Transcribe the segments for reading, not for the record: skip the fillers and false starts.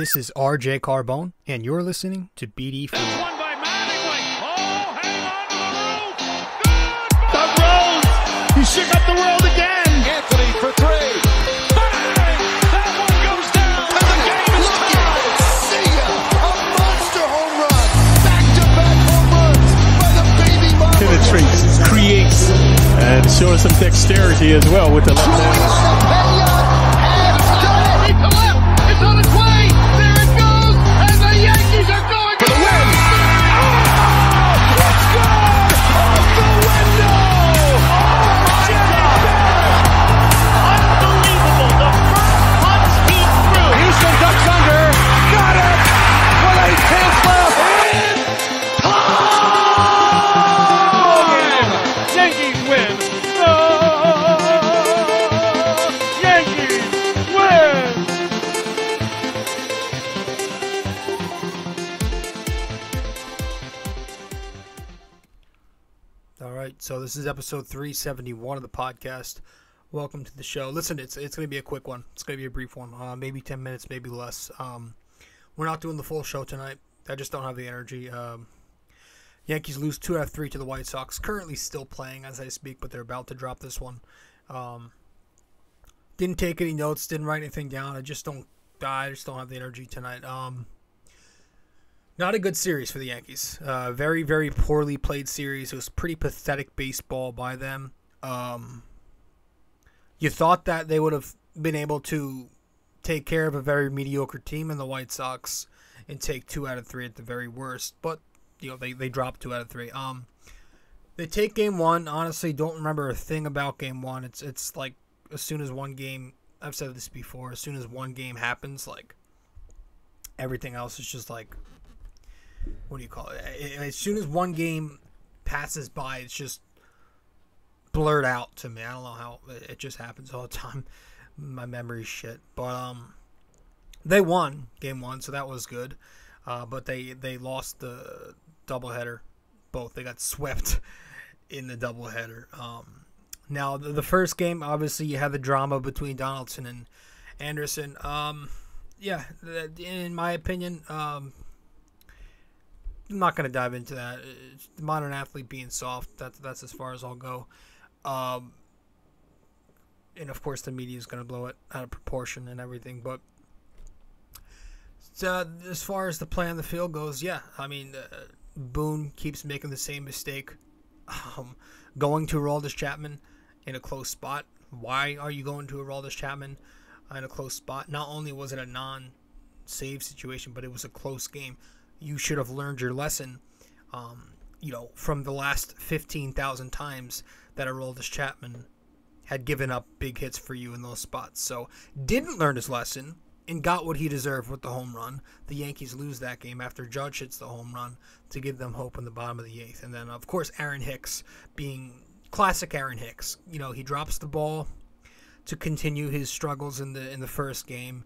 This is RJ Carbone, and you're listening to BD4. One by Mattingly. Oh, hang on to the roof. The Rose. He shook up the world again. Anthony for three. Bang! That one goes down. And the game is tied. See ya! A monster home run. Back-to-back home runs by the baby Bombers. Penetrates, creates, and shows some dexterity as well with the left hand. To left. It's on its way. There it goes. And the Yankees are going for the win. Oh! Let's go! Off the window! Oh, Jimmy Barrett! Unbelievable. The first punch he threw. Houston ducks under. Got it! With 8 left. It's time! Yankees win. Yankees win. All right, so this is episode 371 of the podcast. Welcome to the show. Listen, it's going to be a quick one. It's going to be a brief one, maybe 10 minutes, maybe less. We're not doing the full show tonight. I just don't have the energy. Yankees lose 2 out of 3 to the White Sox. Currently still playing as I speak, but they're about to drop this one. Didn't take any notes, didn't write anything down. I just don't have the energy tonight. Not a good series for the Yankees. Very, very poorly played series. It was pretty pathetic baseball by them. You thought that they would have been able to take care of a very mediocre team in the White Sox and take 2 out of 3 at the very worst. But, they dropped 2 out of 3. They take game 1. Honestly, don't remember a thing about game 1. It's like as soon as one game, I've said this before, as soon as one game happens, like everything else is just like, what do you call it? As soon as one game passes by, it's just blurred out to me. I don't know how it just happens all the time. My memory's shit. But they won game 1, so that was good. But they lost the doubleheader. Both. They got swept in the doubleheader. Now, the first game, obviously, you had the drama between Donaldson and Anderson. Yeah, in my opinion, I'm not going to dive into that. It's the modern athlete being soft, that's as far as I'll go. And, of course, the media is going to blow it out of proportion and everything. But as far as the play on the field goes, yeah, I mean, Boone keeps making the same mistake. Going to Aroldis Chapman in a close spot. Why are you going to Aroldis Chapman in a close spot? Not only was it a non-save situation, but it was a close game. You should have learned your lesson, from the last 15,000 times that Aroldis Chapman had given up big hits for you in those spots. So didn't learn his lesson and got what he deserved with the home run. The Yankees lose that game after Judge hits the home run to give them hope in the bottom of the 8th. And then, of course, Aaron Hicks being classic Aaron Hicks. He drops the ball to continue his struggles in the first game.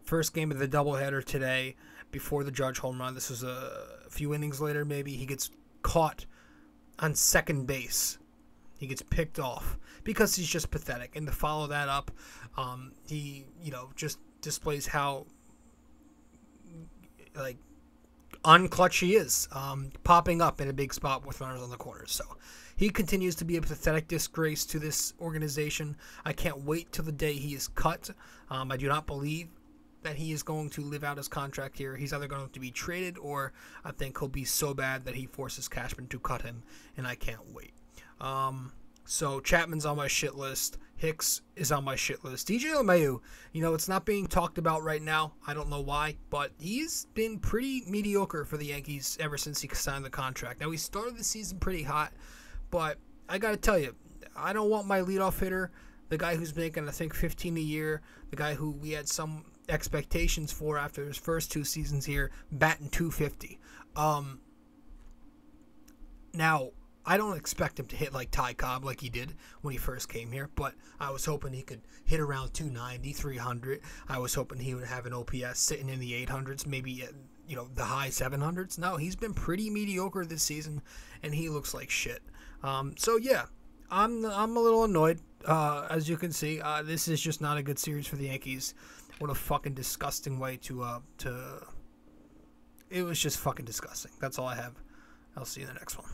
First game of the doubleheader today before the Judge home run. This was a few innings later maybe. He gets caught on second base. He gets picked off because he's just pathetic. And to follow that up, he, just displays how, unclutch he is, popping up in a big spot with runners on the corners. So he continues to be a pathetic disgrace to this organization. I can't wait till the day he is cut. I do not believe that he is going to live out his contract here. He's either going to be traded, or I think he'll be so bad that he forces Cashman to cut him, and I can't wait. So Chapman's on my shit list. Hicks is on my shit list. DJ LeMahieu, it's not being talked about right now. I don't know why, but he's been pretty mediocre for the Yankees ever since he signed the contract. Now, he started the season pretty hot, but I got to tell you, I don't want my leadoff hitter, the guy who's making, I think, $15 a year, the guy who we had some expectations for after his first 2 seasons here, batting .250. Now, I don't expect him to hit like Ty Cobb like he did when he first came here, but I was hoping he could hit around 290, 300. I was hoping he would have an OPS sitting in the 800s, maybe the high 700s. No, he's been pretty mediocre this season, and he looks like shit. So yeah, I'm a little annoyed. As you can see, this is just not a good series for the Yankees. What a fucking disgusting way to. It was just fucking disgusting. That's all I have. I'll see you in the next one.